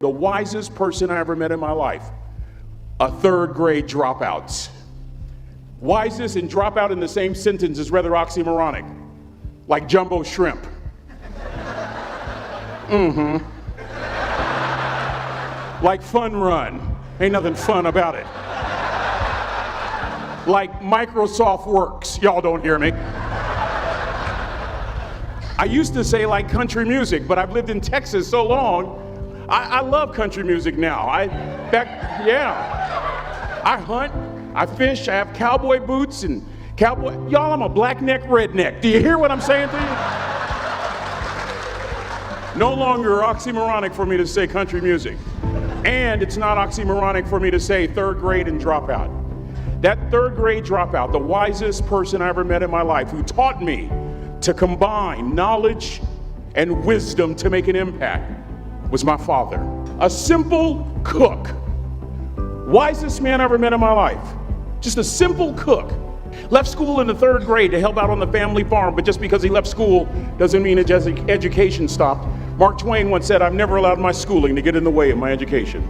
the wisest person I ever met in my life, a third grade dropout. Wisest and dropout in the same sentence is rather oxymoronic, like jumbo shrimp. Like fun run, ain't nothing fun about it. Like Microsoft Works, y'all don't hear me. I used to say like country music, but I've lived in Texas so long, I love country music now. I hunt, I fish, I have cowboy boots and y'all, I'm a black neck redneck. Do you hear what I'm saying to you? No longer oxymoronic for me to say country music. And it's not oxymoronic for me to say third grade and dropout. That third grade dropout, the wisest person I ever met in my life, who taught me to combine knowledge and wisdom to make an impact, was my father. A simple cook. Wisest man I ever met in my life. Just a simple cook. Left school in the third grade to help out on the family farm, but just because he left school doesn't mean his education stopped. Mark Twain once said, "I've never allowed my schooling to get in the way of my education."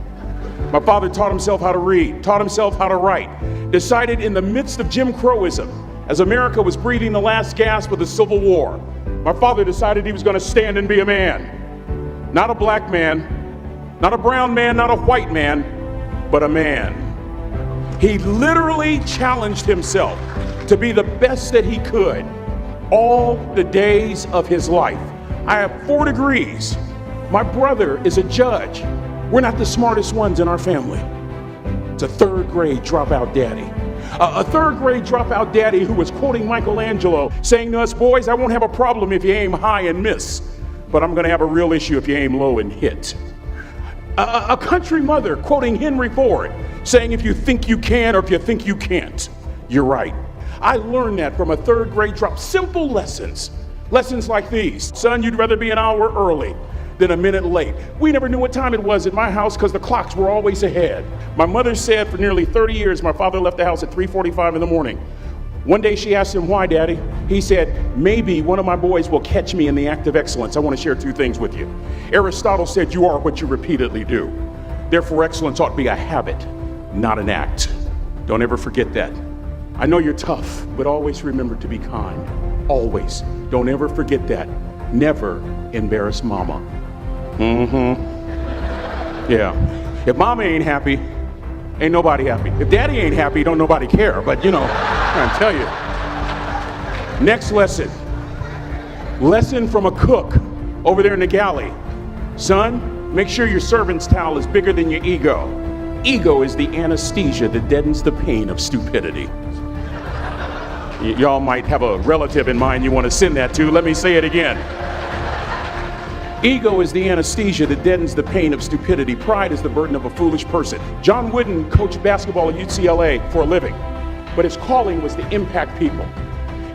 My father taught himself how to read, taught himself how to write, decided in the midst of Jim Crowism, as America was breathing the last gasp of the Civil War, my father decided he was going to stand and be a man. Not a black man, not a brown man, not a white man, but a man. He literally challenged himself to be the best that he could all the days of his life. I have 4 degrees. My brother is a judge. We're not the smartest ones in our family. It's a third grade dropout daddy. A third grade dropout daddy who was quoting Michelangelo, saying to us, "Boys, I won't have a problem if you aim high and miss, but I'm gonna have a real issue if you aim low and hit." A country mother quoting Henry Ford, saying, "If you think you can or if you think you can't, you're right." I learned that from a third grade drop. Simple lessons. Lessons like these. Son, you'd rather be an hour early than a minute late. We never knew what time it was at my house because the clocks were always ahead. My mother said for nearly 30 years my father left the house at 3:45 in the morning. One day she asked him, "Why, Daddy?" He said, "Maybe one of my boys will catch me in the act of excellence. I want to share 2 things with you. Aristotle said you are what you repeatedly do. Therefore, excellence ought to be a habit, not an act." Don't ever forget that. I know you're tough, but always remember to be kind. Always. Don't ever forget that. Never embarrass mama. Yeah. If mama ain't happy, ain't nobody happy. If daddy ain't happy, don't nobody care. But you know, I'm trying to tell you. Next lesson. Lesson from a cook over there in the galley. Son, make sure your servant's towel is bigger than your ego. Ego is the anesthesia that deadens the pain of stupidity. Y'all might have a relative in mind you want to send that to. Let me say it again. Ego is the anesthesia that deadens the pain of stupidity. Pride is the burden of a foolish person. John Wooden coached basketball at UCLA for a living, but his calling was to impact people.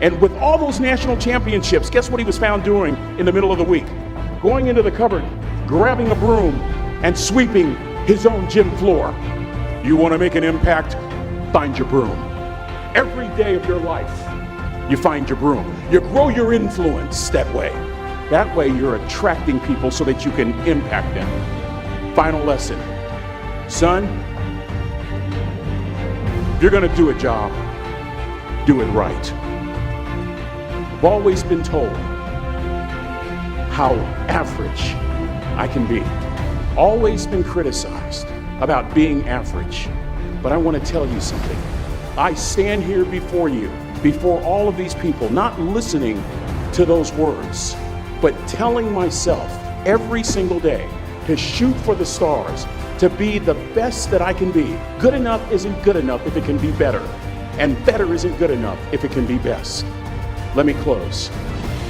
And with all those national championships, guess what he was found doing in the middle of the week? Going into the cupboard, grabbing a broom, and sweeping his own gym floor. You want to make an impact? Find your broom. Every day of your life, you find your broom. You grow your influence that way. That way you're attracting people so that you can impact them. Final lesson. Son, if you're going to do a job, do it right. I've always been told how average I can be. Always been criticized about being average. But I want to tell you something. I stand here before you, before all of these people, not listening to those words, but telling myself every single day to shoot for the stars, to be the best that I can be. Good enough isn't good enough if it can be better, and better isn't good enough if it can be best. Let me close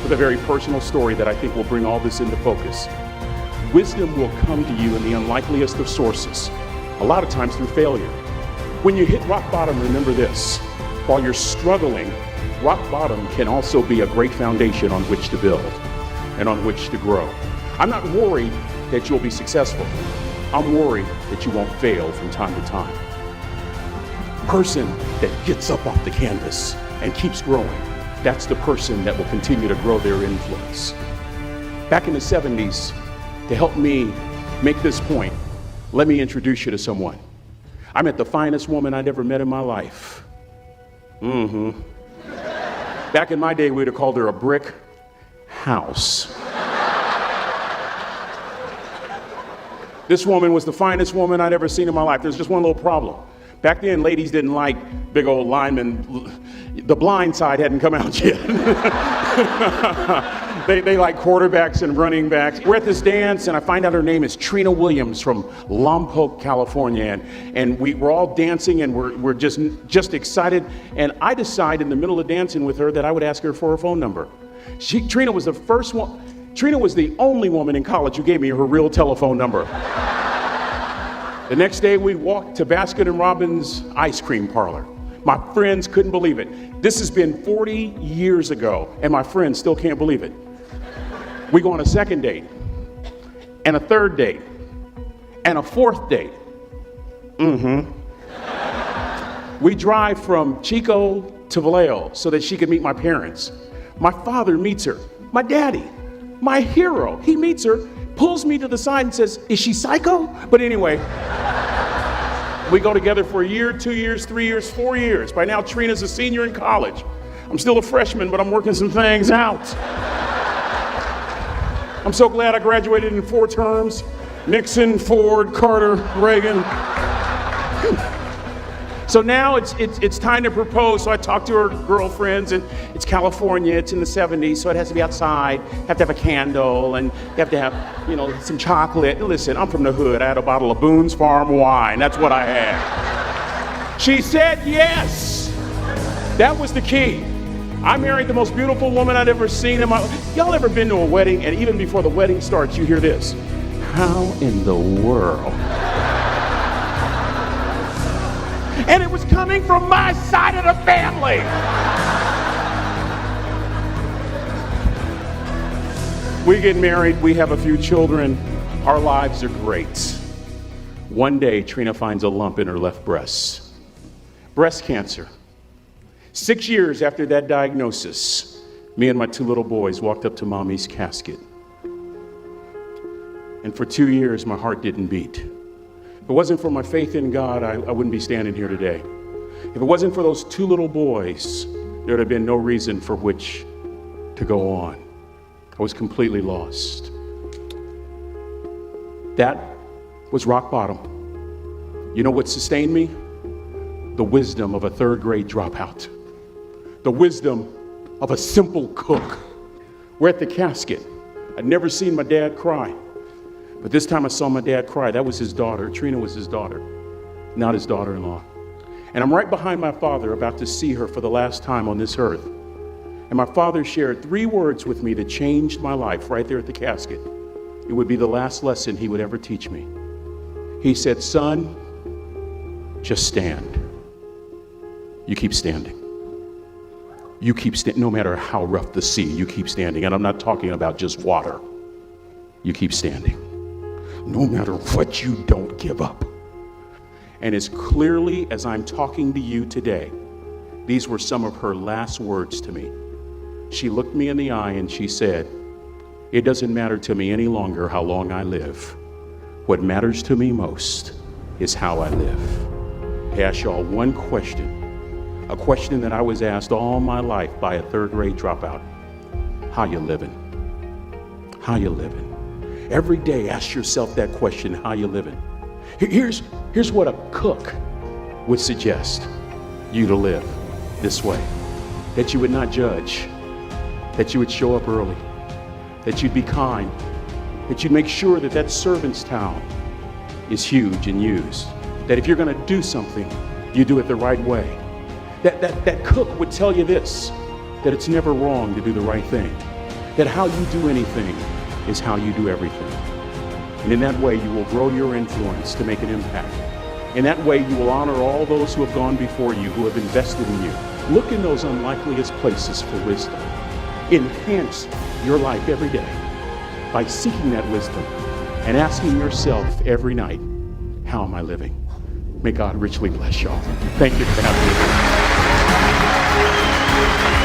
with a very personal story that I think will bring all this into focus. Wisdom will come to you in the unlikeliest of sources, a lot of times through failure. When you hit rock bottom, remember this. While you're struggling, rock bottom can also be a great foundation on which to build and on which to grow. I'm not worried that you'll be successful. I'm worried that you won't fail from time to time. Person that gets up off the canvas and keeps growing, that's the person that will continue to grow their influence. Back in the 70s, to help me make this point, let me introduce you to someone. I met the finest woman I'd ever met in my life. Back in my day, we'd have called her a brick house. This woman was the finest woman I'd ever seen in my life. There's just one little problem. Back then, ladies didn't like big old linemen. The Blind Side hadn't come out yet. They like quarterbacks and running backs. We're at this dance, and I find out her name is Trina Williams from Lompoc, California. And we're all dancing, and we're just excited. And I decide in the middle of dancing with her that I would ask her for her phone number. Trina was the first one. Trina was the only woman in college who gave me her real telephone number. The next day, we walked to Baskin & Robbins ice cream parlor. My friends couldn't believe it. This has been 40 years ago, and my friends still can't believe it. We go on a second date, and a third date, and a fourth date. We drive from Chico to Vallejo so that she could meet my parents. My father meets her. My daddy, my hero, he meets her, pulls me to the side and says, "Is she psycho?" But anyway, we go together for a year, 2 years, 3 years, 4 years. By now, Trina's a senior in college. I'm still a freshman, but I'm working some things out. I'm so glad I graduated in 4 terms. Nixon, Ford, Carter, Reagan. So now it's time to propose. So I talk to her girlfriends, and it's California, it's in the 70s, so it has to be outside. You have to have a candle, and you have to have, some chocolate. And listen, I'm from the hood. I had a bottle of Boone's Farm wine. That's what I had. She said yes. That was the key. I married the most beautiful woman I'd ever seen in my life. Y'all ever been to a wedding, and even before the wedding starts, you hear this? How in the world? And it was coming from my side of the family. We get married, we have a few children, our lives are great. One day, Trina finds a lump in her left breast. Breast cancer. 6 years after that diagnosis, me and my 2 little boys walked up to Mommy's casket. And for 2 years, my heart didn't beat. If it wasn't for my faith in God, I wouldn't be standing here today. If it wasn't for those 2 little boys, there would have been no reason for which to go on. I was completely lost. That was rock bottom. You know what sustained me? The wisdom of a 3rd grade dropout. The wisdom of a simple cook. We're at the casket. I'd never seen my dad cry. But this time I saw my dad cry. That was his daughter. Trina was his daughter, not his daughter-in-law. And I'm right behind my father, about to see her for the last time on this earth. And my father shared 3 words with me that changed my life right there at the casket. It would be the last lesson he would ever teach me. He said, "Son, just stand. You keep standing. You keep standing, no matter how rough the sea, you keep standing." And I'm not talking about just water. You keep standing. No matter what, you don't give up. And as clearly as I'm talking to you today, these were some of her last words to me. She looked me in the eye and she said, "It doesn't matter to me any longer how long I live. What matters to me most is how I live." I ask y'all one question, a question that I was asked all my life by a 3rd grade dropout. How you living? How you living? Every day, ask yourself that question, how you living? Here's what a cook would suggest you to live this way. That you would not judge, that you would show up early, that you'd be kind, that you'd make sure that that servant's towel is huge and used, that if you're gonna do something, you do it the right way. That cook would tell you this, that it's never wrong to do the right thing, that how you do anything is how you do everything. And in that way, you will grow your influence to make an impact. In that way, you will honor all those who have gone before you, who have invested in you. Look in those unlikeliest places for wisdom. Enhance your life every day by seeking that wisdom and asking yourself every night, how am I living? May God richly bless y'all. Thank you for having me.